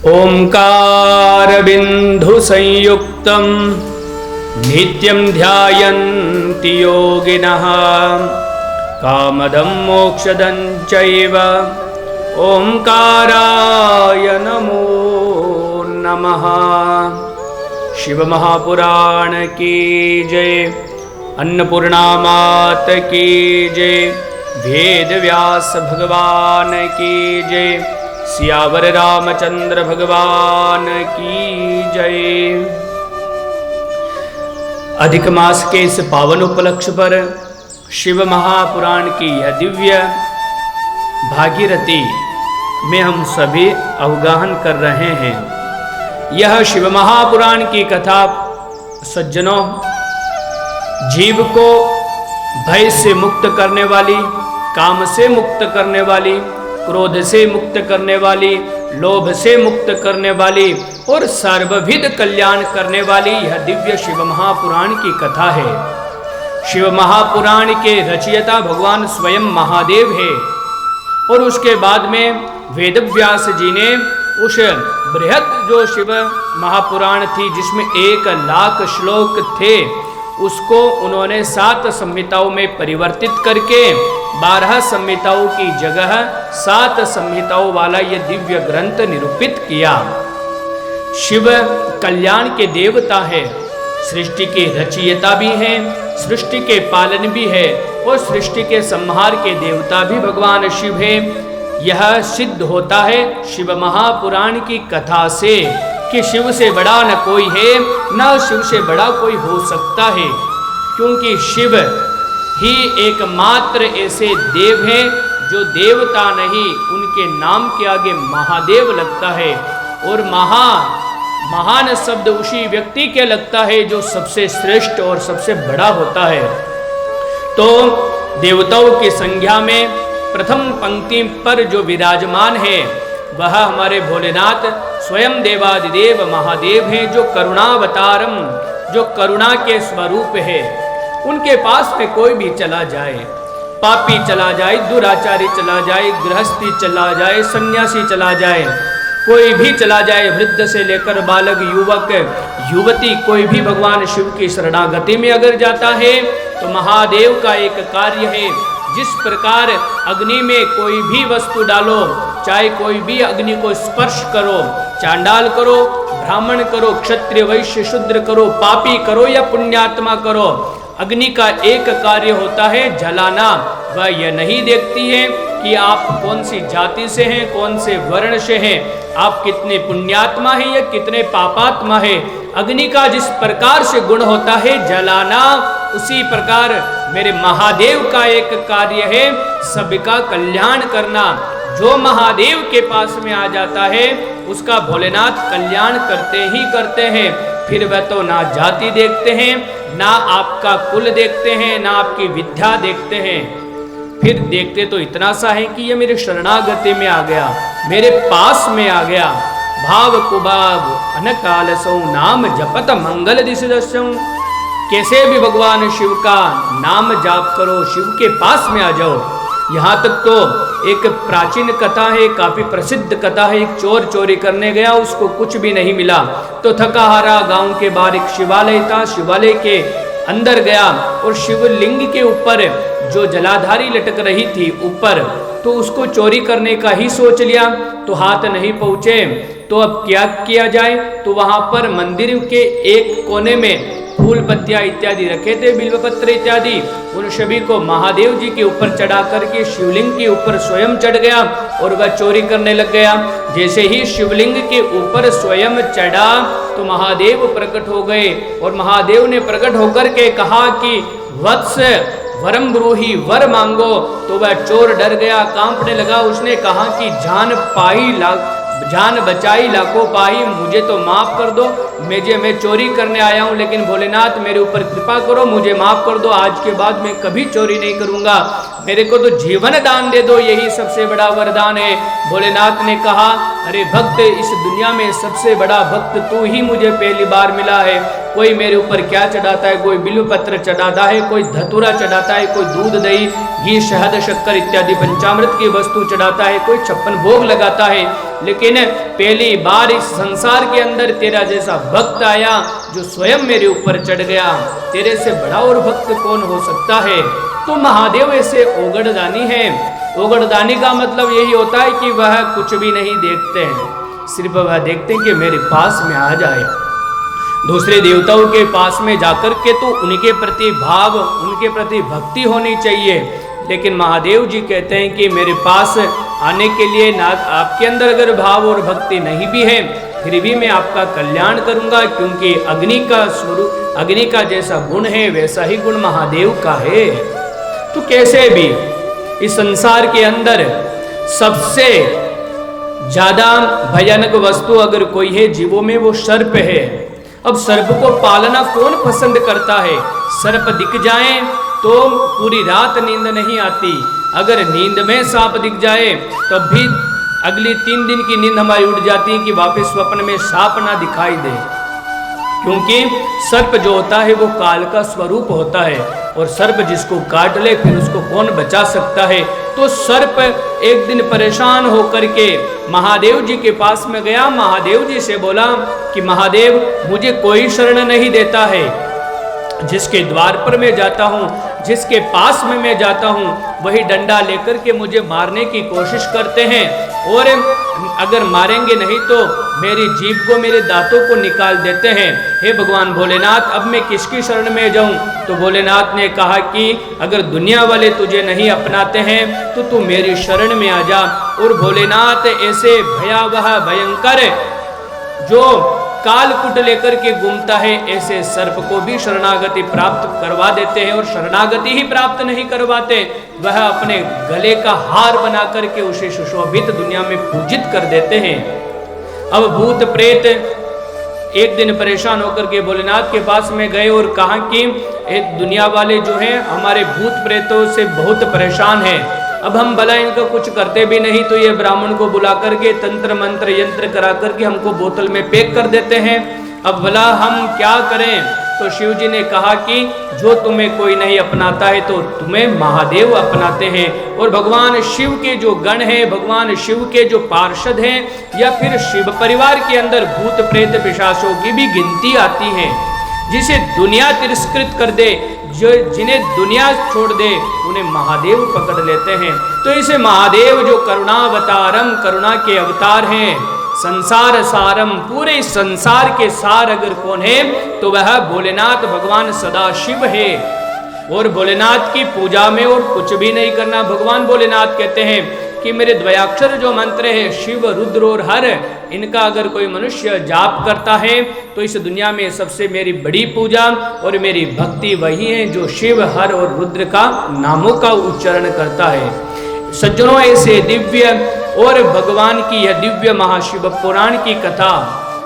ओंकारबिंदु संयुक्तं नित्यं ध्यायन्ति योगिनः कामदं मोक्षदं चैव ओंकाराय नमो नमः। शिव महापुराण की जय, अन्नपूर्णा मात की जय, वेद व्यास भगवान की जय, सियावर रामचंद्र भगवान की जय। अधिक मास के इस पावन उपलक्ष्य पर शिव महापुराण की यह दिव्य भागीरथी में हम सभी अवगाहन कर रहे हैं। यह शिव महापुराण की कथा सज्जनों, जीव को भय से मुक्त करने वाली, काम से मुक्त करने वाली, क्रोध से मुक्त करने वाली, लोभ से मुक्त करने वाली और सर्वविध कल्याण करने वाली यह दिव्य शिव महापुराण की कथा है। शिव महापुराण के रचयिता भगवान स्वयं महादेव है और उसके बाद में वेदव्यास जी ने उस बृहद जो शिव महापुराण थी जिसमें 1,00,000 श्लोक थे, उसको उन्होंने 7 संहिताओं में परिवर्तित करके 12 संहिताओं की जगह 7 संहिताओं वाला यह दिव्य ग्रंथ निरूपित किया। शिव कल्याण के देवता है, सृष्टि के रचयिता भी हैं, सृष्टि के पालन भी है और सृष्टि के संहार के देवता भी भगवान शिव है। यह सिद्ध होता है शिव महापुराण की कथा से कि शिव से बड़ा न कोई है, न शिव से बड़ा कोई हो सकता है, क्योंकि शिव ही एकमात्र ऐसे देव हैं जो देवता नहीं, उनके नाम के आगे महादेव लगता है और महान शब्द उसी व्यक्ति के लगता है जो सबसे श्रेष्ठ और सबसे बड़ा होता है। तो देवताओं की संज्ञा में प्रथम पंक्ति पर जो विराजमान है वह हमारे भोलेनाथ स्वयं देवादिदेव महादेव हैं, जो करुणावतारम, जो करुणा के स्वरूप है। उनके पास में कोई भी चला जाए, पापी चला जाए, दुराचारी चला जाए, गृहस्थी चला जाए, सन्यासी चला जाए, कोई भी चला जाए, वृद्ध से लेकर बालक, युवक, युवती, कोई भी भगवान शिव की शरणागति में अगर जाता है तो महादेव का एक कार्य है। जिस प्रकार अग्नि में कोई भी वस्तु डालो, चाहे कोई भी अग्नि को स्पर्श करो, चांडाल करो, ब्राह्मण करो, क्षत्रिय वैश्य शूद्र करो, पापी करो या पुण्यात्मा करो, अग्नि का एक कार्य होता है जलाना। वह यह नहीं देखती है कि आप कौन सी जाति से हैं, कौन से वर्ण से हैं, आप कितने पुण्यात्मा हैं या कितने पापात्मा हैं। अग्नि का जिस प्रकार से गुण होता है जलाना, उसी प्रकार मेरे महादेव का एक कार्य है सबका कल्याण करना। जो महादेव के पास में आ जाता है उसका भोलेनाथ कल्याण करते ही करते हैं। फिर वह तो ना जाति देखते हैं, ना आपका कुल देखते हैं, ना आपकी विद्या देखते हैं। फिर देखते तो इतना सा है कि ये मेरे शरणागति में आ गया, मेरे पास में आ गया। भाव कुभाव अनकालसौ नाम जपत मंगल दिशदस्यौ। कैसे भी भगवान शिव का नाम जाप करो, शिव के पास में आ जाओ। यहाँ तक तो एक प्राचीन कथा है, काफी प्रसिद्ध कथा है। एक चोर चोरी करने गया, उसको कुछ भी नहीं मिला तो थका हारा गांव के बाहर एक शिवालय था, शिवालय के अंदर गया और शिवलिंग के ऊपर जो जलाधारी लटक रही थी ऊपर, तो उसको चोरी करने का ही सोच लिया तो हाथ नहीं पहुंचे। तो अब क्या किया जाए, तो वहां पर मंदिर के एक कोने में फूल पत्तियां इत्यादि रखे थे, बिल्वपत्र इत्यादि, उन सभी को महादेव जी के ऊपर चढ़ा करके शिवलिंग के ऊपर स्वयं चढ़ गया और वह चोरी करने लग गया। जैसे ही शिवलिंग के ऊपर स्वयं चढ़ा तो महादेव प्रकट हो गए और महादेव ने प्रकट होकर के कहा कि वत्स वरम ब्रूहि, वर मांगो। तो वह चोर डर गया, कांपने लगा। उसने कहा कि जान बचाई लाखों पाही, मुझे तो माफ कर दो, मैं चोरी करने आया हूँ, लेकिन भोलेनाथ मेरे ऊपर कृपा करो, मुझे माफ कर दो, आज के बाद मैं कभी चोरी नहीं करूँगा, मेरे को तो जीवन दान दे दो, यही सबसे बड़ा वरदान है। भोलेनाथ ने कहा, अरे भक्त, इस दुनिया में सबसे बड़ा भक्त तू ही मुझे पहली बार मिला है। कोई मेरे ऊपर क्या चढ़ाता है, कोई बिल्व पत्र चढ़ाता है, कोई धतूरा चढ़ाता है, कोई दूध दही घी शहद शक्कर इत्यादि पंचामृत की वस्तु चढ़ाता है, कोई 56 भोग लगाता है, लेकिन पहली बार इस संसार के अंदर तेरा जैसा भक्त आया जो स्वयं मेरे ऊपर चढ़ गया। तेरे से बड़ा और भक्त कौन हो सकता है। तो महादेव ऐसे ओगड़दानी है। ओगड़दानी का मतलब यही होता है कि वह कुछ भी नहीं देखते हैं, सिर्फ वह देखते हैं कि मेरे पास में आ जाए। दूसरे देवताओं के पास में जाकर के तो उनके प्रति भाव, उनके प्रति भक्ति होनी चाहिए, लेकिन महादेव जी कहते हैं कि मेरे पास आने के लिए ना आपके अंदर अगर भाव और भक्ति नहीं भी है फिर भी मैं आपका कल्याण करूंगा, क्योंकि अग्नि का स्वरूप, अग्नि का जैसा गुण है वैसा ही गुण महादेव का है। तो कैसे भी इस संसार के अंदर सबसे ज्यादा भयानक वस्तु अगर कोई है जीवों में वो सर्प है। अब सर्प को पालना कौन पसंद करता है। सर्प दिख जाए तो पूरी रात नींद नहीं आती, अगर नींद में सांप दिख जाए तब भी अगली 3 दिन की नींद हमारी उड़ जाती है कि वापस स्वप्न में सांप ना दिखाई दे, क्योंकि सर्प जो होता है वो काल का स्वरूप होता है, और सर्प जिसको काट ले फिर उसको कौन बचा सकता है। तो सर्प एक दिन परेशान होकर के महादेव जी के पास में गया, महादेव जी से बोला कि महादेव मुझे कोई शरण नहीं देता है, जिसके द्वार पर मैं जाता हूँ, जिसके पास में मैं जाता हूँ वही डंडा लेकर के मुझे मारने की कोशिश करते हैं, और अगर मारेंगे नहीं तो मेरी जीभ को, मेरे दांतों को निकाल देते हैं। हे भगवान भोलेनाथ अब मैं किसकी शरण में जाऊं। तो भोलेनाथ ने कहा कि अगर दुनिया वाले तुझे नहीं अपनाते हैं तो तू मेरी शरण में आ जा। और भोलेनाथ ऐसे भयावह भयंकर जो कालकुट लेकर के घूमता है ऐसे सर्प को भी शरणागति प्राप्त करवा देते हैं, और शरणागति ही प्राप्त नहीं करवाते, वह अपने गले का हार बना करके उसे सुशोभित दुनिया में पूजित कर देते हैं। अब भूत प्रेत एक दिन परेशान होकर के भोलेनाथ के पास में गए और कहा कि दुनिया वाले जो हैं हमारे भूत प्रेतों से बहुत परेशान हैं, अब हम भला इनका कुछ करते भी नहीं तो ये ब्राह्मण को बुला करके तंत्र मंत्र यंत्र करा करके हमको बोतल में पैक कर देते हैं, अब भला हम क्या करें। तो शिव जी ने कहा कि जो तुम्हें कोई नहीं अपनाता है तो तुम्हें महादेव अपनाते हैं, और भगवान शिव के जो गण हैं, भगवान शिव के जो पार्षद हैं, या फिर शिव परिवार के अंदर भूत प्रेत पिशाचों की भी गिनती आती है। जिसे दुनिया तिरस्कृत कर दे, जो जिन्हें दुनिया छोड़ दे उन्हें महादेव पकड़ लेते हैं। तो इसे महादेव जो करुणावतारम, करुणा के अवतार हैं, संसार सारम, पूरे संसार के सार अगर कौन है तो वह भोलेनाथ भगवान सदाशिव है। और भोलेनाथ की पूजा में और कुछ भी नहीं करना। भगवान भोलेनाथ कहते हैं कि मेरे द्वयाक्षर जो मंत्र है शिव रुद्र और हर, इनका अगर कोई मनुष्य जाप करता है तो इस दुनिया में सबसे मेरी बड़ी पूजा और मेरी भक्ति वही है जो शिव हर और रुद्र का नामों का उच्चारण करता है। सज्जनों ऐसे दिव्य और भगवान की यह दिव्य महाशिव पुराण की कथा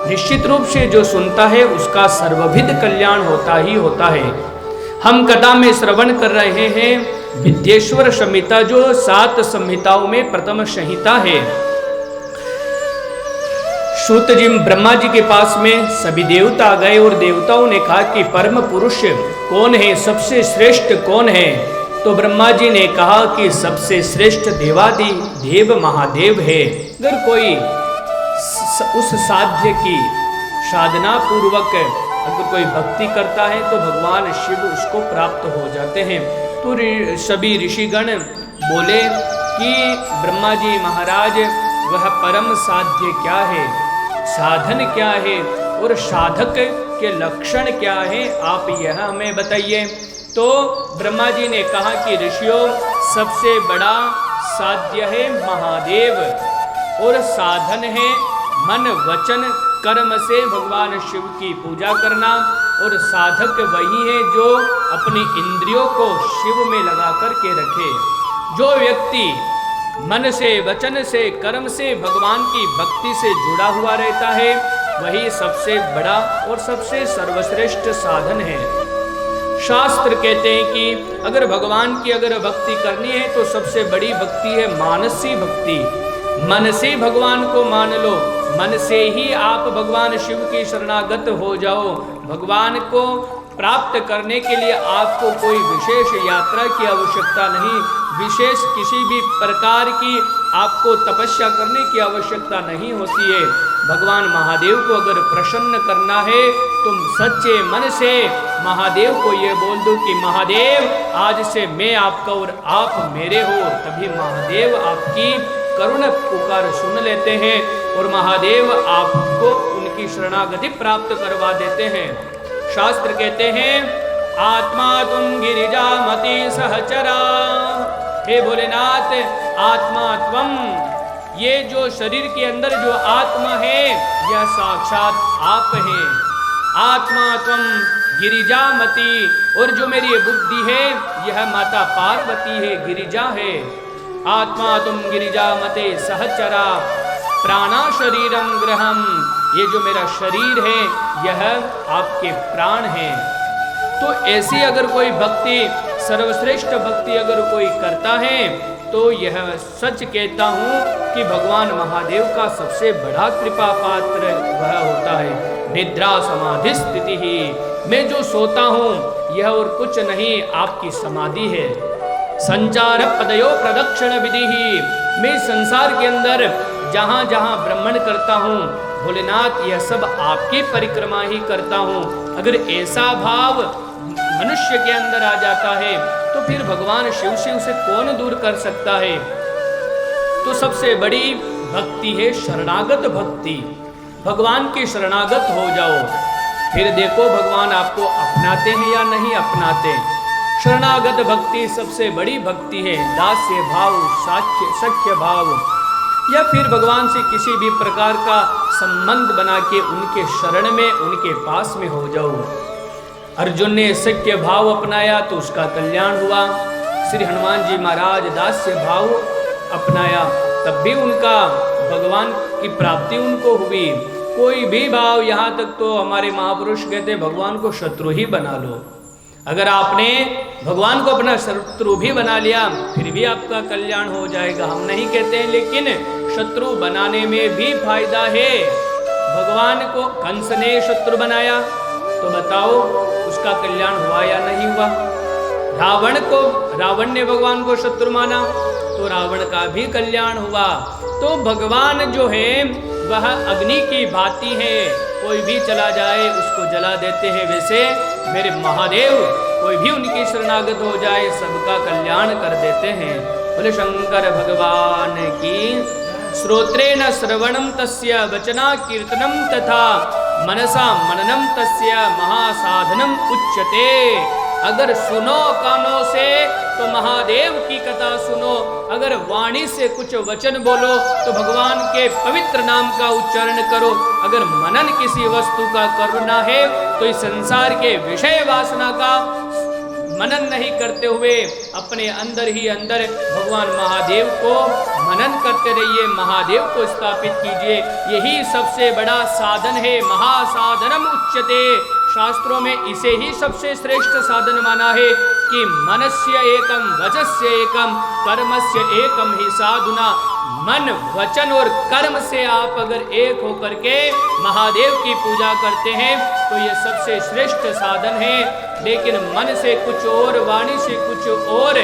निश्चित रूप से जो सुनता है उसका सर्वविध कल्याण होता ही होता है। हम कथा में श्रवण कर रहे हैं विद्येश्वर संहिता, जो 7 संहिताओं में प्रथम संहिता है। सूत जी ब्रह्मा जी के पास में सभी देवता गए और देवताओं ने कहा कि परम पुरुष कौन है, सबसे श्रेष्ठ कौन है। तो ब्रह्मा जी ने कहा कि सबसे श्रेष्ठ देवादि देव महादेव है। अगर कोई उस साध्य की साधना पूर्वक अगर कोई भक्ति करता है तो भगवान शिव उसको प्राप्त हो जाते हैं। तो सभी ऋषिगण बोले कि ब्रह्मा जी महाराज वह परम साध्य क्या है, साधन क्या है और साधक के लक्षण क्या है, आप यह हमें बताइए। तो ब्रह्मा जी ने कहा कि ऋषियों सबसे बड़ा साध्य है महादेव और साधन है मन वचन कर्म से भगवान शिव की पूजा करना, और साधक वही है जो अपनी इंद्रियों को शिव में लगा कर के रखे। जो व्यक्ति मन से वचन से कर्म से भगवान की भक्ति से जुड़ा हुआ रहता है वही सबसे बड़ा और सबसे सर्वश्रेष्ठ साधन है। शास्त्र कहते हैं कि अगर भगवान की अगर भक्ति करनी है तो सबसे बड़ी भक्ति है मानसी भक्ति। मन से भगवान को मान लो, मन से ही आप भगवान शिव की शरणागत हो जाओ। भगवान को प्राप्त करने के लिए आपको कोई विशेष यात्रा की आवश्यकता नहीं, विशेष किसी भी प्रकार की आपको तपस्या करने की आवश्यकता नहीं होती है। भगवान महादेव को अगर प्रसन्न करना है, तुम सच्चे मन से महादेव को ये बोल दो कि महादेव आज से मैं आपका और आप मेरे हो, तभी महादेव आपकी करुण पुकार सुन लेते हैं और महादेव आपको उनकी शरणागति प्राप्त करवा देते हैं। शास्त्र कहते हैं आत्मा तुम गिरिजामति सहचरा, हे भोलेनाथ आत्मा त्वम, ये जो शरीर के अंदर जो आत्मा है यह साक्षात आप है। आत्मा त्वम गिरिजामति, और जो मेरी ये बुद्धि है यह माता पार्वती है, गिरिजा है। आत्मा तुम गिरिजामते सहचरा प्राणा शरीरम ग्रहम, ये जो मेरा शरीर है यह आपके प्राण है। तो ऐसी अगर कोई भक्ति, सर्वश्रेष्ठ भक्ति अगर कोई करता है तो यह सच कहता हूँ कि भगवान महादेव का सबसे बड़ा कृपा पात्र वह होता है। निद्रा समाधि स्थिति ही, मैं जो सोता हूँ यह और कुछ नहीं आपकी समाधि है। संचार पदयो प्रदक्षिण विधि ही, मैं संसार के अंदर जहाँ जहाँ भ्रमण करता हूँ भोलेनाथ यह सब आपकी परिक्रमा ही करता हूँ। अगर ऐसा भाव मनुष्य के अंदर आ जाता है तो फिर भगवान शिव से उसे कौन दूर कर सकता है। तो सबसे बड़ी भक्ति है शरणागत भक्ति। भगवान के शरणागत हो जाओ, फिर देखो भगवान आपको अपनाते हैं या नहीं अपनाते। शरणागत भक्ति सबसे बड़ी भक्ति है। दास्य भाव, सख्य भाव, या फिर भगवान से किसी भी प्रकार का संबंध बना के उनके शरण में, उनके पास में हो जाओ। अर्जुन ने सख्य भाव अपनाया तो उसका कल्याण हुआ। श्री हनुमान जी महाराज दास्य भाव अपनाया तब भी उनका भगवान की प्राप्ति उनको हुई। कोई भी भाव, यहाँ तक तो हमारे महापुरुष कहते भगवान को शत्रु ही बना लो। अगर आपने भगवान को अपना शत्रु भी बना लिया फिर भी आपका कल्याण हो जाएगा, हम नहीं कहते हैं, लेकिन शत्रु बनाने में भी फायदा है। भगवान को कंस ने शत्रु बनाया तो बताओ उसका कल्याण हुआ या नहीं हुआ। रावण ने भगवान को शत्रु माना तो रावण का भी कल्याण हुआ। तो भगवान जो है वह अग्नि की भांति है, कोई भी चला जाए उसको जला देते हैं। वैसे मेरे महादेव कोई भी उनकी शरणागत हो जाए सबका कल्याण कर देते हैं। बोले शंकर भगवान की। श्रोत्रेण श्रवणम तस्य वचना कीर्तनम तथा मनसा मननम तस्य महासाधनम उच्यते। अगर सुनो कानों से तो महादेव की कथा सुनो, अगर वाणी से कुछ वचन बोलो तो भगवान के पवित्र नाम का उच्चारण करो। अगर मनन किसी वस्तु का करना है तो इस संसार के विषय वासना का मनन नहीं करते हुए अपने अंदर ही अंदर भगवान महादेव को मनन करते रहिए, महादेव को स्थापित कीजिए। यही सबसे बड़ा साधन है। महासाधनम उच्यते, शास्त्रों में इसे ही सबसे श्रेष्ठ साधन माना है कि मनस्य एकम वचस्य एकम कर्मस्य एकम ही साधुना। मन, वचन और कर्म से आप अगर एक होकर के महादेव की पूजा करते हैं तो ये सबसे श्रेष्ठ साधन है। लेकिन मन से कुछ और, वाणी से कुछ और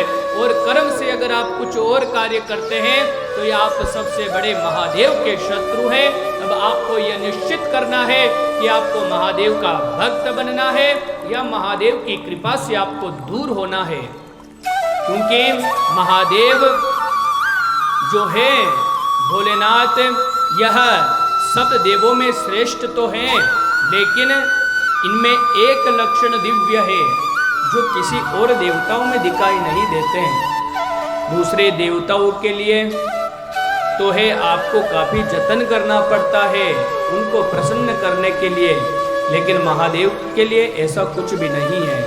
कर्म से अगर आप कुछ और कार्य करते हैं तो ये आप सबसे बड़े महादेव के शत्रु हैं। अब आपको यह निश्चित करना है कि आपको महादेव का भक्त बनना है या महादेव की कृपा से आपको दूर होना है। क्योंकि महादेव जो है भोलेनाथ यह सब देवों में श्रेष्ठ तो हैं, लेकिन इनमें एक लक्षण दिव्य है जो किसी और देवताओं में दिखाई नहीं देते हैं। दूसरे देवताओं के लिए तो है आपको काफी जतन करना पड़ता है उनको प्रसन्न करने के लिए, लेकिन महादेव के लिए ऐसा कुछ भी नहीं है।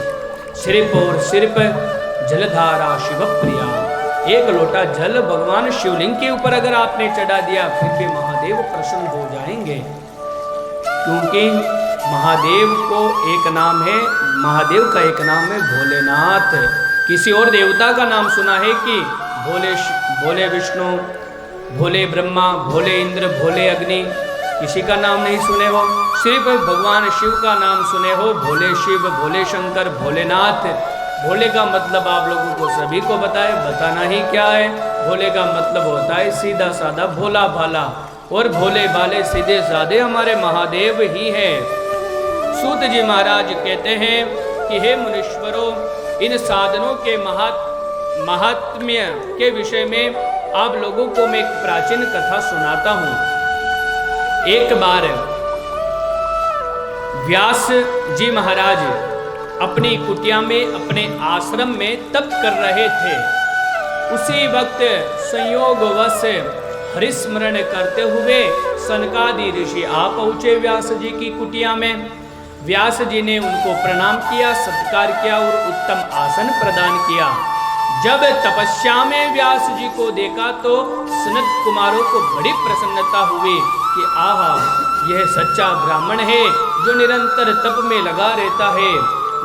सिर्फ और सिर्फ जलधारा शिव प्रिया, एक लोटा जल भगवान शिवलिंग के ऊपर अगर आपने चढ़ा दिया फिर भी महादेव प्रसन्न हो जाएंगे। क्योंकि महादेव को एक नाम है, महादेव का एक नाम है भोलेनाथ। किसी और देवता का नाम सुना है कि भोले विष्णु, भोले ब्रह्मा, भोले इंद्र, भोले अग्नि, किसी का नाम नहीं सुने हो, सिर्फ भगवान शिव का नाम सुने हो, भोले शिव, भोले शंकर, भोलेनाथ। भोले का मतलब आप लोगों को सभी को बताना ही क्या है। भोले का मतलब होता है सीधा साधा, भोला भाला, और भोले भाले सीधे साधे हमारे महादेव ही है। सूत जी महाराज कहते हैं कि हे मुनीश्वरों, इन साधनों के महात्म्य के विषय में आप लोगों को मैं एक प्राचीन कथा सुनाता हूं। एक बार व्यास जी महाराज अपनी कुटिया में, अपने आश्रम में तप कर रहे थे। उसी वक्त संयोगवश हरिस्मरण करते हुए सनकादि ऋषि आ पहुंचे व्यास जी की कुटिया में। व्यास जी ने उनको प्रणाम किया, सत्कार किया और उत्तम आसन प्रदान किया। जब तपस्या में व्यास जी को देखा तो सनत कुमारों को बड़ी प्रसन्नता हुई कि आहा, यह सच्चा ब्राह्मण है जो निरंतर तप में लगा रहता है।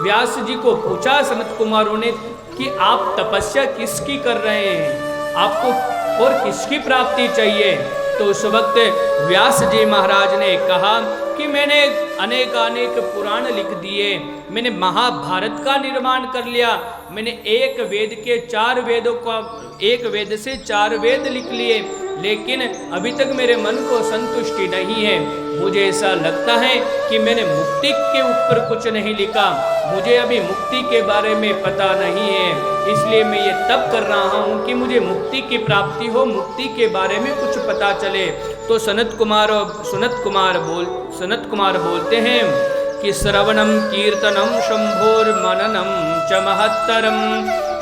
व्यास जी को पूछा सनत कुमारों ने कि आप तपस्या किसकी कर रहे हैं, आपको और किसकी प्राप्ति चाहिए। तो उस वक्त व्यास जी महाराज ने कहा कि मैंने अनेक पुराण लिख दिए, मैंने महाभारत का निर्माण कर लिया, मैंने एक वेद से 4 वेद लिख लिए, लेकिन अभी तक मेरे मन को संतुष्टि नहीं है। मुझे ऐसा लगता है कि मैंने मुक्ति के ऊपर कुछ नहीं लिखा, मुझे अभी मुक्ति के बारे में पता नहीं है, इसलिए मैं ये तप कर रहा हूँ कि मुझे मुक्ति की प्राप्ति हो, मुक्ति के बारे में कुछ पता चले। तो सनत कुमार बोलते हैं कि श्रवणम कीर्तनम शंभोर मननम च महत्तरम।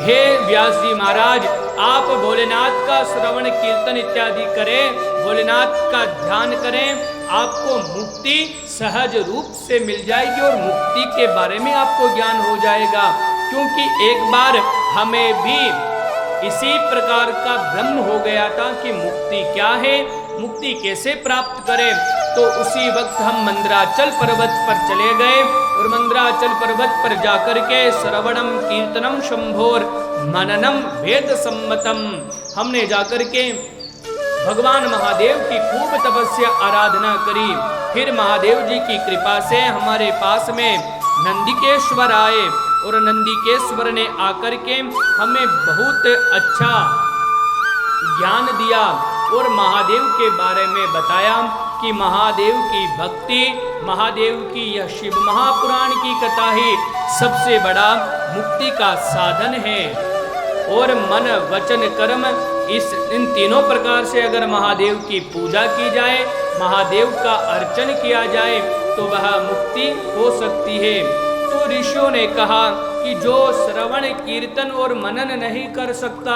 हे व्यास जी महाराज, आप भोलेनाथ का श्रवण कीर्तन इत्यादि करें, भोलेनाथ का ध्यान करें, आपको मुक्ति सहज रूप से मिल जाएगी और मुक्ति के बारे में आपको ज्ञान हो जाएगा। क्योंकि एक बार हमें भी इसी प्रकार का भ्रम हो गया था कि मुक्ति क्या है, मुक्ति कैसे प्राप्त करें। तो उसी वक्त हम मंदराचल पर्वत पर चले गए और मंदराचल पर्वत पर जाकर के श्रवणम कीर्तनम शंभोर मननम वेद सम्मतम, हमने जाकर के भगवान महादेव की खूब तपस्या आराधना करी। फिर महादेव जी की कृपा से हमारे पास में नंदिकेश्वर आए और नंदिकेश्वर ने आकर के हमें बहुत अच्छा ज्ञान दिया और महादेव के बारे में बताया कि महादेव की भक्ति, महादेव की यह शिव महापुराण की कथा ही सबसे बड़ा मुक्ति का साधन है। और मन वचन कर्म इन तीनों प्रकार से अगर महादेव की पूजा की जाए, महादेव का अर्चन किया जाए तो वह मुक्ति हो सकती है। तो ऋषियों ने कहा कि जो श्रवण कीर्तन और मनन नहीं कर सकता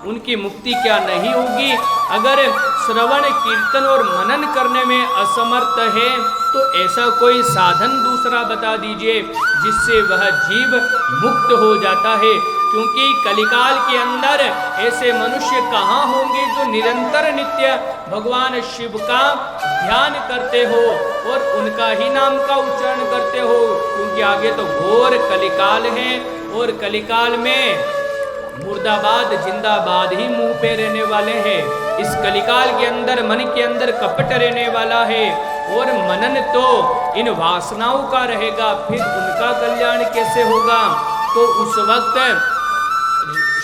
उनकी मुक्ति क्या नहीं होगी। अगर श्रवण कीर्तन और मनन करने में असमर्थ है तो ऐसा कोई साधन दूसरा बता दीजिए जिससे वह जीव मुक्त हो जाता है। क्योंकि कलिकाल के अंदर ऐसे मनुष्य कहाँ होंगे जो निरंतर नित्य भगवान शिव का ध्यान करते हो और उनका ही नाम का उच्चारण करते हो। क्योंकि आगे तो घोर कलिकाल है और कलिकाल में मुर्दाबाद जिंदाबाद ही मुंह पे रहने वाले हैं। इस कलिकाल के अंदर मन के अंदर कपट रहने वाला है और मनन तो इन वासनाओं का रहेगा, फिर उनका कल्याण कैसे होगा। तो उस वक्त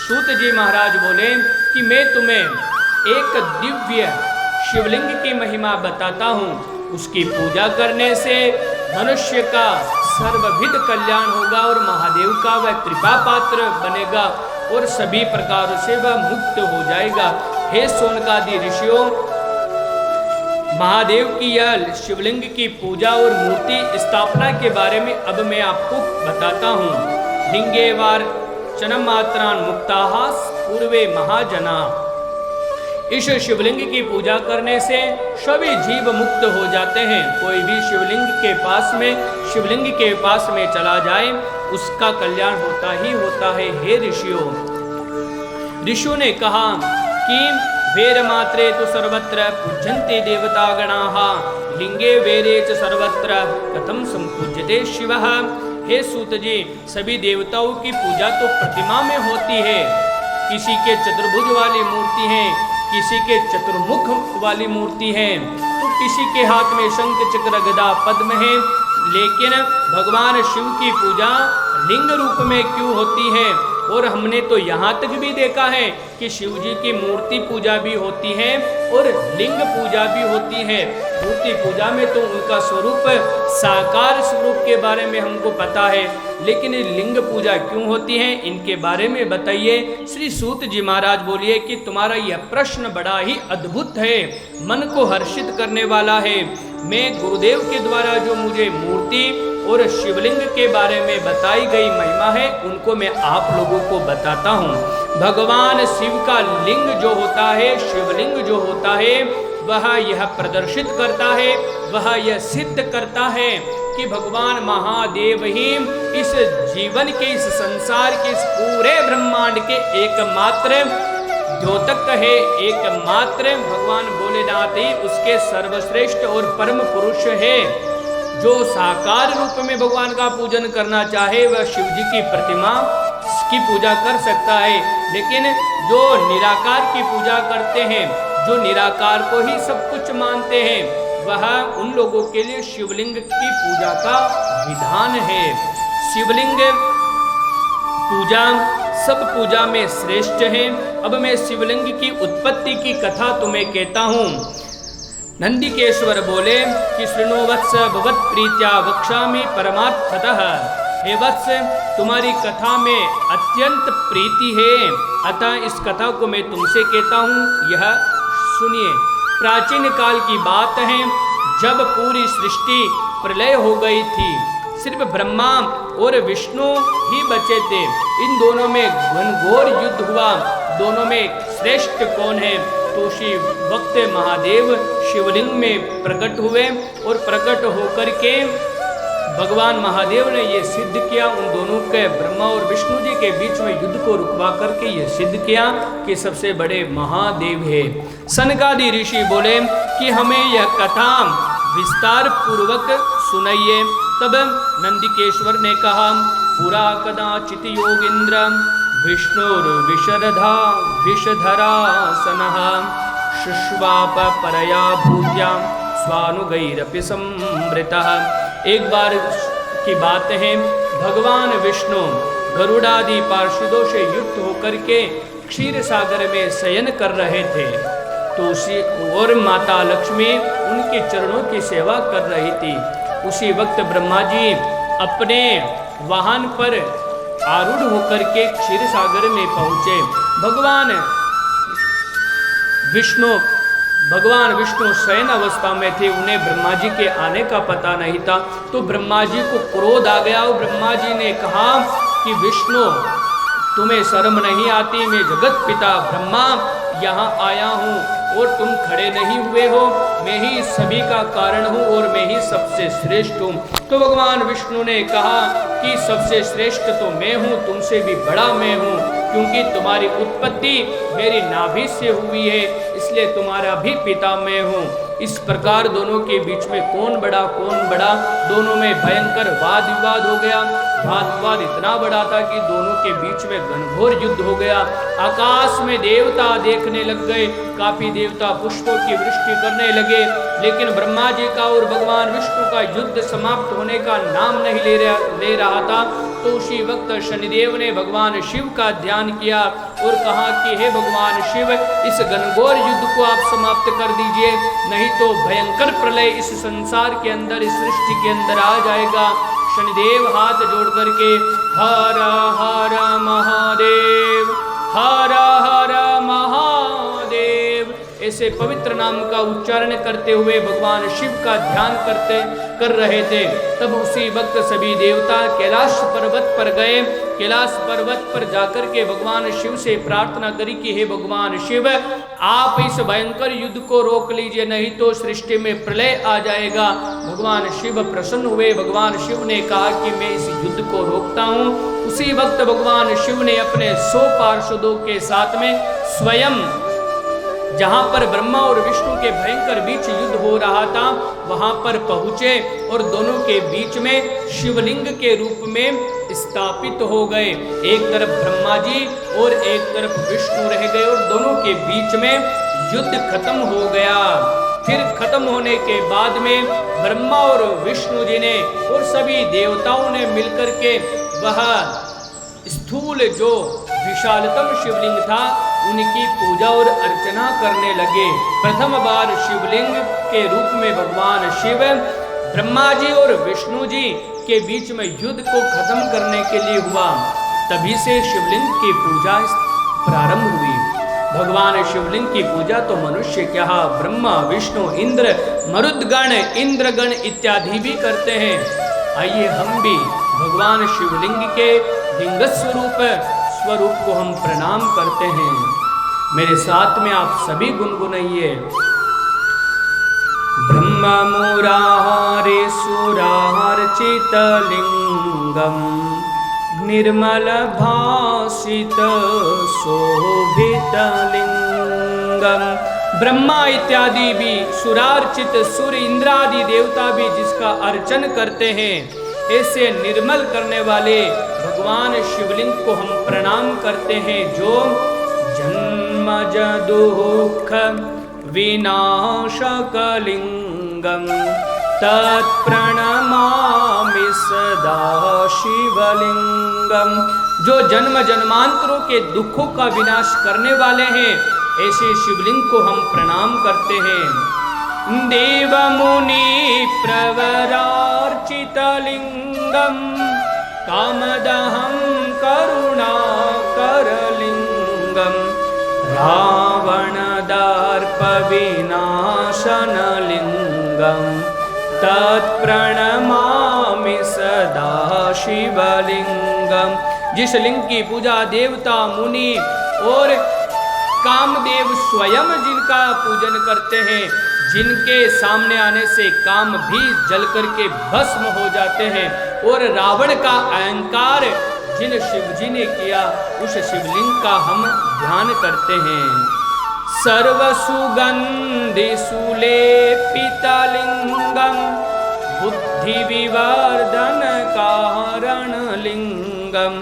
सूत जी महाराज बोले कि मैं तुम्हें एक दिव्य शिवलिंग की महिमा बताता हूँ, उसकी पूजा करने से मनुष्य का सर्वविध कल्याण होगा और महादेव का वह कृपा पात्र बनेगा और सभी प्रकारों से वह मुक्त हो जाएगा। हे सोनकादि ऋषियों, महादेव की यह शिवलिंग की पूजा और मूर्ति स्थापना के बारे में अब मैं आपको बताता हूँ। लिंगे वार चनम मात्रान मुक्ताः पूर्वे महाजना। इस शिवलिंग की पूजा करने से सभी जीव मुक्त हो जाते हैं। कोई भी शिवलिंग के पास में चला जाए उसका कल्याण होता ही होता है। हे ऋषियों ने कहा कि वेर मात्रे तो सर्वत्र पूज्यन्ते देवता गणाः, लिंगे वेरे च सर्वत्र कथम संपूज्यते शिवः। हे सूत जी, सभी देवताओं की पूजा तो प्रतिमा में होती है। किसी के चतुर्भुज वाली मूर्ति है, किसी के चतुर्मुख वाली मूर्ति है, तो किसी के हाथ में शंख चक्र गदा पद्म है, लेकिन भगवान शिव की पूजा लिंग रूप में क्यों होती है? और हमने तो यहाँ तक भी देखा है कि शिव जी की मूर्ति पूजा भी होती है और लिंग पूजा भी होती है। मूर्ति पूजा में तो उनका स्वरूप साकार स्वरूप के बारे में हमको पता है, लेकिन लिंग पूजा क्यों होती है, इनके बारे में बताइए। श्री सूत जी महाराज बोलिए कि तुम्हारा यह प्रश्न बड़ा ही अद्भुत है, मन को हर्षित करने वाला है। मैं गुरुदेव के द्वारा जो मुझे मूर्ति और शिवलिंग के बारे में बताई गई महिमा है, उनको मैं आप लोगों को बताता हूँ। भगवान शिव का लिंग जो होता है, शिवलिंग जो होता है, वह यह प्रदर्शित करता है, वह यह सिद्ध करता है कि भगवान महादेव ही इस जीवन के, इस संसार के, इस पूरे ब्रह्मांड के एकमात्र द्योतक है, एकमात्र भगवान भोलेनाथ ही उसके सर्वश्रेष्ठ और परम पुरुष है। जो साकार रूप में भगवान का पूजन करना चाहे वह शिव जी की प्रतिमा की पूजा कर सकता है, लेकिन जो निराकार की पूजा करते हैं, जो निराकार को ही सब कुछ मानते हैं, वह उन लोगों के लिए शिवलिंग की पूजा का विधान है। शिवलिंग पूजा सब पूजा में श्रेष्ठ है। अब मैं शिवलिंग की उत्पत्ति की कथा तुम्हें कहता हूँ। नंदिकेश्वर बोले कि शृणु वत्स भवत प्रीत्या वक्ष्यामि परमार्थतः। हे वत्स, तुम्हारी कथा में अत्यंत प्रीति है, अतः इस कथा को मैं तुमसे कहता हूँ, यह सुनिए। प्राचीन काल की बात है, जब पूरी सृष्टि प्रलय हो गई थी, सिर्फ ब्रह्मा और विष्णु ही बचे थे। इन दोनों में घनघोर युद्ध हुआ, दोनों में श्रेष्ठ कौन है? तो उसी वक्त महादेव शिवलिंग में प्रकट हुए और प्रकट होकर के भगवान महादेव ने ये सिद्ध किया, उन दोनों के, ब्रह्मा और विष्णु जी के बीच में युद्ध को रुकवा करके ये सिद्ध किया कि सबसे बड़े महादेव है। सनकादि ऋषि बोले कि हमें यह कथा विस्तार पूर्वक सुनाइए। तब नंदिकेश्वर ने कहा, पुरा कदाचित योगींद्र विष्णुर्विशरधा विषधरासनः शुष्वाप परया भूत्या स्वानुगैरपि संवृतः। एक बार की बात है, भगवान विष्णु गरुड़ादि पार्षदों से युक्त होकर के क्षीर सागर में शयन कर रहे थे, तो उसी और माता लक्ष्मी उनके चरणों की सेवा कर रही थी। उसी वक्त ब्रह्मा जी अपने वाहन पर आरूढ़ होकर के क्षीर सागर में पहुंचे। भगवान विष्णु शयन अवस्था में थे, उन्हें ब्रह्मा जी के आने का पता नहीं था। तो ब्रह्मा जी को क्रोध आ गया और ब्रह्मा जी ने कहा कि विष्णु, तुम्हें शर्म नहीं आती? मैं जगत पिता ब्रह्मा यहाँ आया हूँ और तुम खड़े नहीं हुए हो। मैं ही सभी का कारण हूँ और मैं ही सबसे श्रेष्ठ हूँ। तो भगवान विष्णु ने कहा कि सबसे श्रेष्ठ तो मैं हूँ, तुमसे भी बड़ा मैं हूँ, क्योंकि तुम्हारी उत्पत्ति मेरी नाभि से हुई है, इसलिए तुम्हारा भी पिता मैं हूँ। इस प्रकार दोनों के बीच में कौन बड़ा, दोनों में भयंकर वाद विवाद हो गया। वाद विवाद इतना बड़ा था कि दोनों के बीच में घनघोर युद्ध हो गया। आकाश में देवता देखने लग गए, काफी देवता पुष्पों की वृष्टि करने लगे, लेकिन ब्रह्मा जी का और भगवान विष्णु का युद्ध समाप्त होने का नाम नहीं ले रहा था। तो उसी वक्त शनिदेव ने भगवान शिव का ध्यान किया और कहा कि हे भगवान शिव, इस घनघोर युद्ध को आप समाप्त कर दीजिए, नहीं तो भयंकर प्रलय इस संसार के अंदर, इस सृष्टि के अंदर आ जाएगा। शनिदेव हाथ जोड़ करके हर हर महादेव, हर हर महादेव ऐसे पवित्र नाम का उच्चारण करते हुए भगवान शिव का ध्यान कर रहे थे। तब उसी वक्त सभी देवता कैलाश पर्वत पर गए। कैलाश पर्वत पर जाकर के भगवान शिव से प्रार्थना करी कि हे भगवान शिव, आप इस भयंकर युद्ध को रोक लीजिए, नहीं तो सृष्टि में प्रलय आ जाएगा। भगवान शिव प्रसन्न हुए। भगवान शिव ने कहा कि मैं इस युद्ध को रोकता हूँ। उसी वक्त भगवान शिव ने अपने 100 पार्षदों के साथ में स्वयं जहाँ पर ब्रह्मा और विष्णु के भयंकर बीच युद्ध हो रहा था वहाँ पर पहुँचे और दोनों के बीच में शिवलिंग के रूप में स्थापित हो गए। एक तरफ ब्रह्मा जी और एक तरफ विष्णु रह गए और दोनों के बीच में युद्ध खत्म हो गया। फिर खत्म होने के बाद में ब्रह्मा और विष्णु जी ने और सभी देवताओं ने मिलकर के वह स्थूल जो विशालतम शिवलिंग था उनकी पूजा और अर्चना करने लगे। प्रथम बार शिवलिंग के रूप में भगवान शिव ब्रह्मा जी और विष्णु जी के बीच में युद्ध को खत्म करने के लिए हुआ। तभी से शिवलिंग की पूजा प्रारंभ हुई। भगवान शिवलिंग की पूजा तो मनुष्य क्या, ब्रह्मा विष्णु इंद्र मरुदगण इंद्रगण इत्यादि भी करते हैं। आइए हम भी भगवान शिवलिंग के लिंग स्वरूप को हम प्रणाम करते हैं। मेरे साथ में आप सभी गुनगुनाइए। ब्रह्म मुरारे सुरार्चित लिंगम निर्मल भासित शोभित लिंगम। ब्रह्मा इत्यादि भी सुरार्चित सूर्य इंद्रादि देवता भी जिसका अर्चन करते हैं, ऐसे निर्मल करने वाले भगवान शिवलिंग को हम प्रणाम करते हैं, जो जन्मज दुःख विनाशक लिंगम तत्प्रणमामि सदा शिवलिंगम। जो जन्म जन्मांतरों के दुखों का विनाश करने वाले हैं, ऐसे शिवलिंग को हम प्रणाम करते हैं। देव मुनि प्रवरार्चित लिंगम कामदहं करुणाकर लिंगम रावण दर्प विनाशन लिंगम तत्प्रणमामि सदा शिवलिंगम। जिस लिंग की पूजा देवता मुनि और कामदेव स्वयं जिनका पूजन करते हैं, जिनके सामने आने से काम भी जल करके भस्म हो जाते हैं, और रावण का अहंकार जिन शिव जी ने किया, उस शिवलिंग का हम ध्यान करते हैं। सर्व सुगंधि सुलेपित लिंगम बुद्धि विवर्धन कारण लिंगम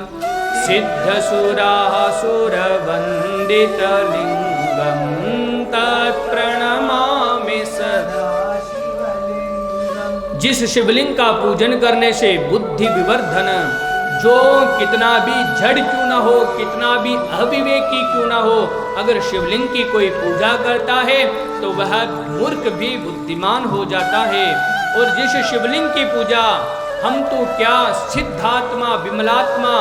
सिद्ध सुरासुर वंदित लिंगम तत्प्रणमामि सदा। जिस शिवलिंग का पूजन करने से बुद्धि विवर्धन, जो कितना भी जड़ क्यों ना हो, कितना भी अविवेकी क्यों ना हो, अगर शिवलिंग की कोई पूजा करता है तो वह मूर्ख भी बुद्धिमान हो जाता है। और जिस शिवलिंग की पूजा हम तो क्या, सिद्धात्मा विमलात्मा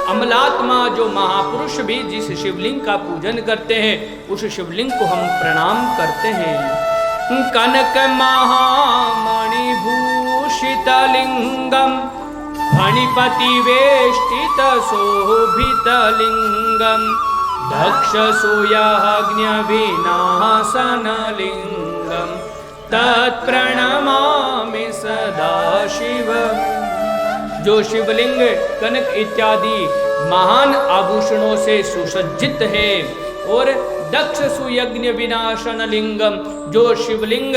अमलात्मा जो महापुरुष भी जिस शिवलिंग का पूजन करते हैं, उस शिवलिंग को हम प्रणाम करते हैं। कनक महामणिभूषित लिंगम फणिपति वेष्टित शोभित लिंगम दक्ष सूयाग्न्य विनाशन लिंगम तत्प्रणमामि सदा शिव। जो शिवलिंग कनक इत्यादि महान आभूषणों से सुसज्जित है, और दक्ष सुयज्ञ विनाशन लिंगम, जो शिवलिंग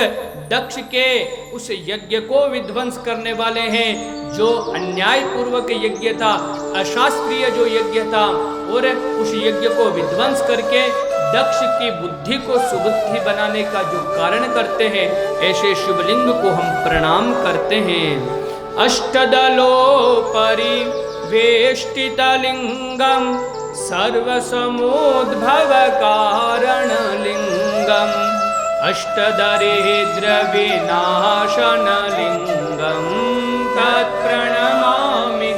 दक्ष के उस यज्ञ को विध्वंस करने वाले हैं, जो अन्याय पूर्वक यज्ञ था, अशास्त्रीय जो यज्ञ था, और उस यज्ञ को विध्वंस करके दक्ष की बुद्धि को सुबुद्धि बनाने का जो कारण करते हैं, ऐसे शिवलिंग को हम प्रणाम करते हैं। अष्टदलोपरि वेष्टित लिंगम सर्वसमोद्भव कारण लिंगम अष्टदरिद्र विनाशन लिंगम तत्प्रणमामि।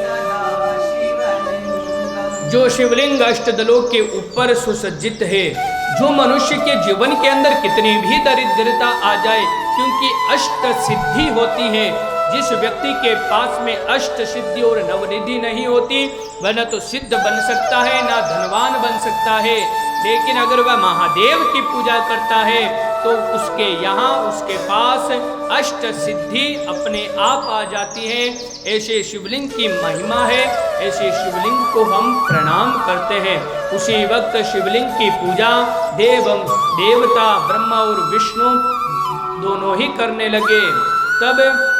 जो शिवलिंग अष्टदलों के ऊपर सुसज्जित है, जो मनुष्य के जीवन के अंदर कितनी भी दरिद्रता आ जाए, क्योंकि अष्ट सिद्धि होती है, जिस व्यक्ति के पास में अष्ट सिद्धि और नवनिधि नहीं होती, वह न तो सिद्ध बन सकता है, ना धनवान बन सकता है। लेकिन अगर वह महादेव की पूजा करता है तो उसके यहाँ उसके पास अष्ट सिद्धि अपने आप आ जाती है। ऐसे शिवलिंग की महिमा है, ऐसे शिवलिंग को हम प्रणाम करते हैं। उसी वक्त शिवलिंग की पूजा देवता ब्रह्मा और विष्णु दोनों ही करने लगे। तब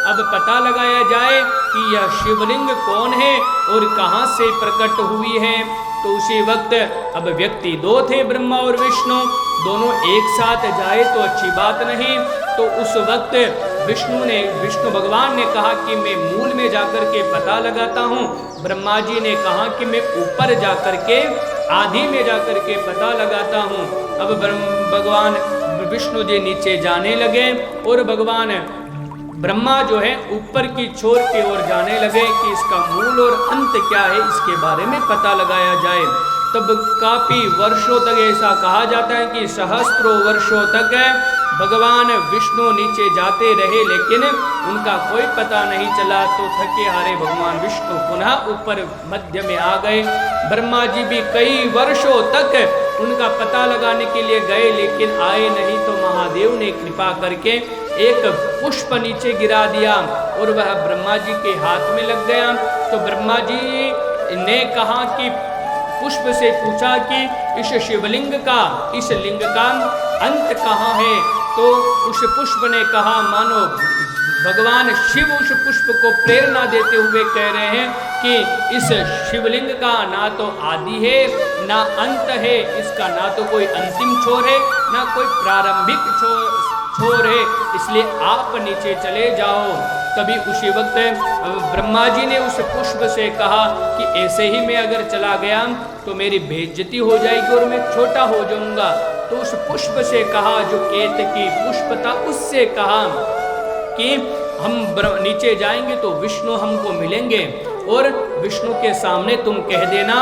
अब पता लगाया जाए कि यह शिवलिंग कौन है और कहाँ से प्रकट हुई है। तो उसी वक्त अब व्यक्ति दो थे, ब्रह्मा और विष्णु, दोनों एक साथ जाए तो अच्छी बात नहीं, तो उस वक्त विष्णु भगवान ने कहा कि मैं मूल में जाकर के पता लगाता हूँ। ब्रह्मा जी ने कहा कि मैं ऊपर जाकर के आदि में जाकर के पता लगाता हूँ। अब भगवान विष्णु जी नीचे जाने लगे और भगवान ब्रह्मा जो है ऊपर की छोर की ओर जाने लगे कि इसका मूल और अंत क्या है, इसके बारे में पता लगाया जाए। तब काफी वर्षों तक ऐसा कहा जाता है कि सहस्त्रों वर्षों तक भगवान विष्णु नीचे जाते रहे, लेकिन उनका कोई पता नहीं चला। तो थके हारे भगवान विष्णु पुनः ऊपर मध्य में आ गए। ब्रह्मा जी भी कई वर्षों तक उनका पता लगाने के लिए गए, लेकिन आए नहीं। तो महादेव ने कृपा करके एक पुष्प नीचे गिरा दिया और वह ब्रह्मा जी के हाथ में लग गया। तो ब्रह्मा जी ने कहा कि पुष्प से पूछा कि इस शिवलिंग का, इस लिंग का अंत कहाँ है? तो उस पुष्प ने कहा, मानो भगवान शिव उस पुष्प को प्रेरणा देते हुए कह रहे हैं कि इस शिवलिंग का ना तो आदि है ना अंत है, इसका ना तो कोई अंतिम छोर है ना कोई प्रारंभिक छोर है, इसलिए आप नीचे चले जाओ। तभी उसी वक्त ब्रह्मा जी ने उस पुष्प से कहा कि ऐसे ही मैं अगर चला गया तो मेरी बेइज्जती हो जाएगी और मैं छोटा हो जाऊंगा। तो उस पुष्प से कहा, जो केतकी पुष्प था, उससे कहा कि हम नीचे जाएंगे तो विष्णु हमको मिलेंगे और विष्णु के सामने तुम कह देना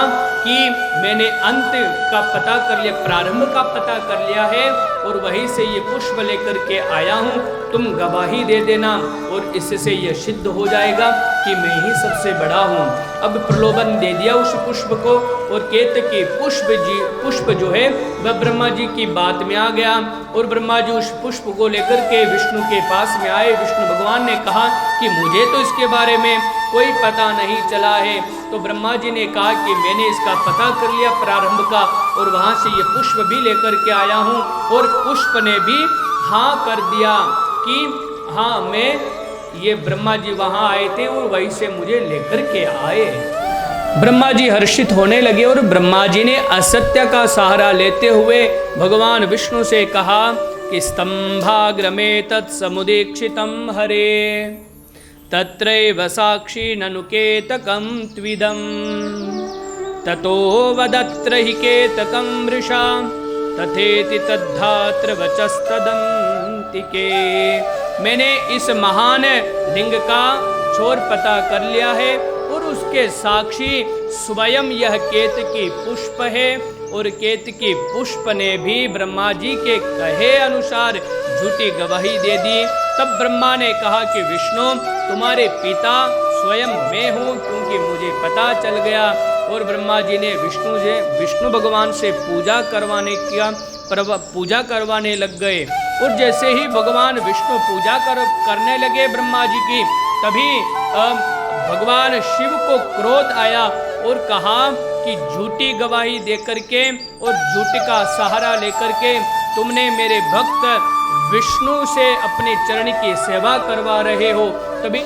कि मैंने अंत का पता कर लिया, प्रारंभ का पता कर लिया है और वहीं से ये पुष्प लेकर के आया हूँ, तुम गवाही दे देना और इससे यह सिद्ध हो जाएगा कि मैं ही सबसे बड़ा हूँ। अब प्रलोभन दे दिया उस पुष्प को और केतकी पुष्प जो है वह ब्रह्मा जी की बात में आ गया और ब्रह्मा जी उस पुष्प को लेकर के विष्णु के पास में आए। विष्णु भगवान ने कहा कि मुझे तो इसके बारे में कोई पता नहीं चला है। तो ब्रह्मा जी ने कहा कि मैंने इसका पता कर लिया प्रारंभ का और वहाँ से ये पुष्प भी लेकर के आया हूँ। और पुष्प ने भी हाँ कर दिया कि हाँ, मैं ये ब्रह्मा जी वहाँ आए थे और वहीं से मुझे लेकर के आए। ब्रह्मा जी हर्षित होने लगे और ब्रह्मा जी ने असत्य का सहारा लेते हुए भगवान विष्णु से कहा कि स्तंभाग्रमे तत्समुदीक्षितं हरे तत्रैव साक्षी ननुकेतकं त्विदं ततो वदत्र हि केतकं मृषा तथेति तद्धात्र वचस्तदन्तिके। मैंने इस महान लिंग का छोर पता कर लिया है और उसके साक्षी स्वयं यह केतकी पुष्प है और केतकी पुष्प ने भी ब्रह्मा जी के कहे अनुसार झूठी गवाही दे दी। तब ब्रह्मा ने कहा कि विष्णु, तुम्हारे पिता स्वयं मैं हूँ, क्योंकि मुझे पता चल गया। और ब्रह्मा जी ने विष्णु भगवान से पूजा करवाने लग गए। और जैसे ही भगवान विष्णु पूजा करने लगे ब्रह्मा जी की, तभी भगवान शिव को क्रोध आया और कहा कि झूठी गवाही देकर के और झूठ का सहारा लेकर के तुमने मेरे भक्त विष्णु से अपने चरण की सेवा करवा रहे हो। तभी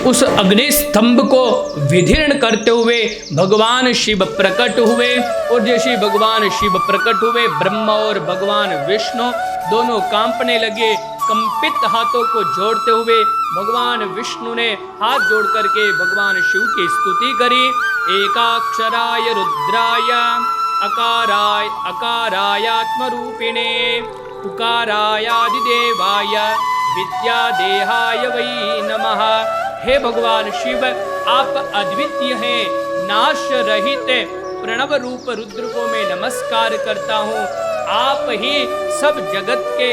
उस अग्नि स्तंभ को विदीर्ण करते हुए भगवान शिव प्रकट हुए और जैसे भगवान शिव प्रकट हुए, ब्रह्मा और भगवान विष्णु दोनों कांपने लगे। कंपित हाथों को जोड़ते हुए भगवान विष्णु ने हाथ जोड़ करके भगवान शिव की स्तुति करी। एकाक्षराय रुद्राय अकारायात्मरूपिणे उकारायादिदेवाय विद्यादेहाय वै नमः। हे भगवान शिव, आप अद्वितीय हैं, नाश रहित प्रणव रूप रुद्र को मैं नमस्कार करता हूँ। आप ही सब जगत के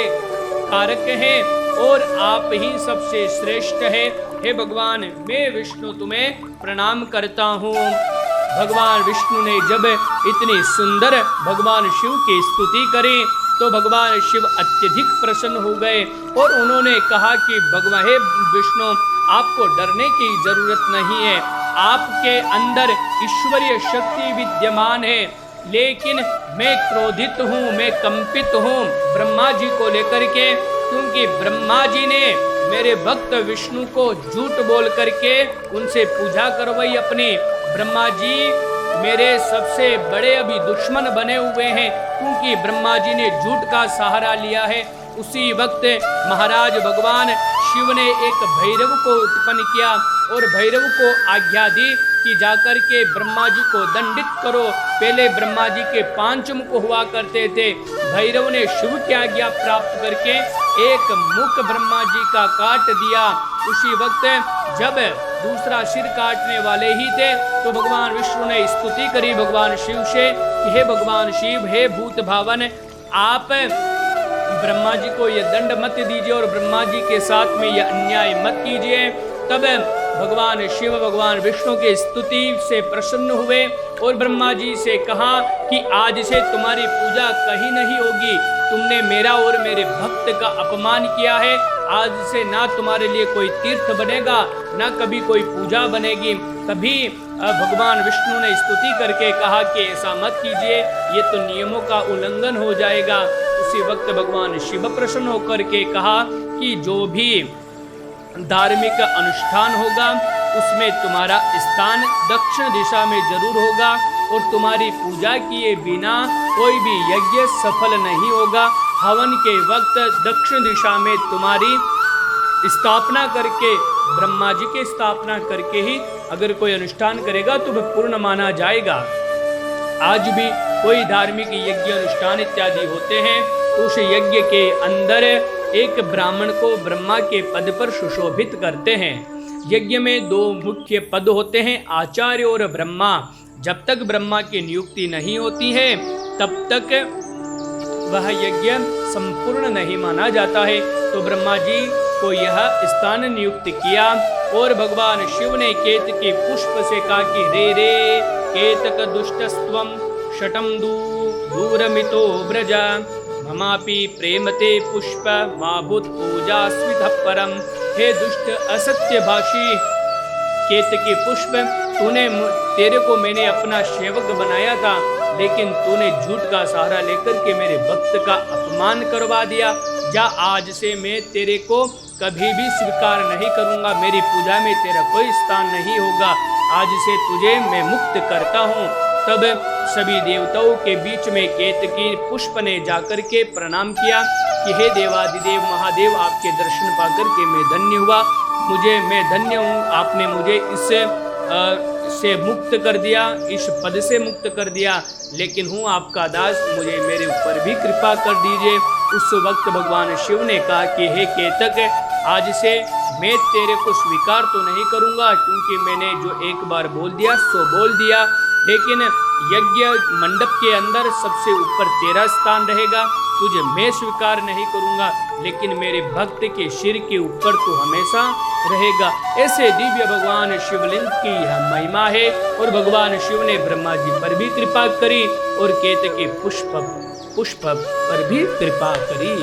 कारक हैं और आप ही सबसे श्रेष्ठ है। हे भगवान, मैं विष्णु तुम्हें प्रणाम करता हूँ। भगवान विष्णु ने जब इतनी सुंदर भगवान शिव की स्तुति करी तो भगवान शिव अत्यधिक प्रसन्न हो गए और उन्होंने कहा कि भगवान हे विष्णु, आपको डरने की जरूरत नहीं है, आपके अंदर ईश्वरीय शक्ति विद्यमान है, लेकिन मैं क्रोधित हूँ, मैं कंपित हूँ ब्रह्मा जी को लेकर के, क्योंकि ब्रह्मा जी ने मेरे भक्त विष्णु को झूठ बोल करके उनसे पूजा करवाई अपनी। ब्रह्मा जी मेरे सबसे बड़े अभी दुश्मन बने हुए हैं, क्योंकि ब्रह्मा जी ने झूठ का सहारा लिया है। उसी वक्त महाराज भगवान शिव ने एक भैरव को उत्पन्न किया और भैरव को आज्ञा दी कि जाकर के ब्रह्मा जी को दंडित करो। पहले ब्रह्मा जी के 5 मुख हुआ करते थे। भैरव ने शिव की आज्ञा प्राप्त करके एक मुख ब्रह्मा जी का काट दिया। उसी वक्त जब दूसरा सिर काटने वाले ही थे तो भगवान विष्णु ने स्तुति करी भगवान शिव से कि हे भगवान शिव, हे भूत भावन, आप ब्रह्मा जी को यह दंड मत दीजिए और ब्रह्मा जी के साथ में यह अन्याय मत कीजिए। तब भगवान शिव भगवान विष्णु की स्तुति से प्रसन्न हुए और ब्रह्मा जी से कहा कि आज से तुम्हारी पूजा कहीं नहीं होगी। तुमने मेरा और मेरे भक्त का अपमान किया है। आज से ना तुम्हारे लिए कोई तीर्थ बनेगा, ना कभी कोई पूजा बनेगी। तभी भगवान विष्णु ने स्तुति करके कहा कि ऐसा मत कीजिए, ये तो नियमों का उल्लंघन हो जाएगा। उसी वक्त भगवान शिव प्रसन्न होकर के कहा कि जो भी धार्मिक अनुष्ठान होगा उसमें तुम्हारा स्थान दक्षिण दिशा में जरूर होगा और तुम्हारी पूजा किए बिना कोई भी यज्ञ सफल नहीं होगा। हवन के वक्त दक्षिण दिशा में तुम्हारी स्थापना करके, ब्रह्मा जी की स्थापना करके ही अगर कोई अनुष्ठान करेगा तो वह पूर्ण माना जाएगा। आज भी कोई धार्मिक यज्ञ अनुष्ठान इत्यादि होते हैं तो उस यज्ञ के अंदर एक ब्राह्मण को ब्रह्मा के पद पर सुशोभित करते हैं। यज्ञ में 2 मुख्य पद होते हैं, आचार्य और ब्रह्मा। जब तक ब्रह्मा की नियुक्ति नहीं होती है तब तक वह यज्ञ संपूर्ण नहीं माना जाता है। तो ब्रह्मा जी को यह स्थान नियुक्त किया और भगवान शिव ने केतकी पुष्प से कहा कि रे रे केतक दुष्टस्त्वं शटम दूरमितो व्रजा ममापि प्रेमते पुष्प माभूत पूजा स्विध परम। हे दुष्ट असत्य भाषी केतकी पुष्प, तेरे को मैंने अपना सेवक बनाया था, लेकिन तूने झूठ का सहारा लेकर के मेरे भक्त का अपमान करवा दिया। जा, आज से मैं तेरे को कभी भी स्वीकार नहीं करूंगा, मेरी पूजा में तेरा कोई स्थान नहीं होगा। आज से तुझे मैं मुक्त करता हूँ। तब सभी देवताओं के बीच में केतकी पुष्प ने जाकर के प्रणाम किया कि हे देवादिदेव महादेव, आपके दर्शन पाकर के मैं धन्य हुआ, मैं धन्य हूँ। आपने मुझे से मुक्त कर दिया, इस पद से मुक्त कर दिया, लेकिन हूँ आपका दास, मुझे मेरे ऊपर भी कृपा कर दीजिए। उस वक्त भगवान शिव ने कहा कि हे केतक, आज से मैं तेरे को स्वीकार तो नहीं करूँगा, क्योंकि मैंने जो एक बार बोल दिया सो बोल दिया, लेकिन यज्ञ मंडप के अंदर सबसे ऊपर तेरा स्थान रहेगा, तुझे मैं स्वीकार नहीं करूँगा, लेकिन मेरे भक्त के सिर के ऊपर तू हमेशा रहेगा। ऐसे दिव्य भगवान शिवलिंग की यह महिमा है। और भगवान शिव ने ब्रह्मा जी पर भी कृपा करी और केतकी पुष्प पर भी कृपा करी।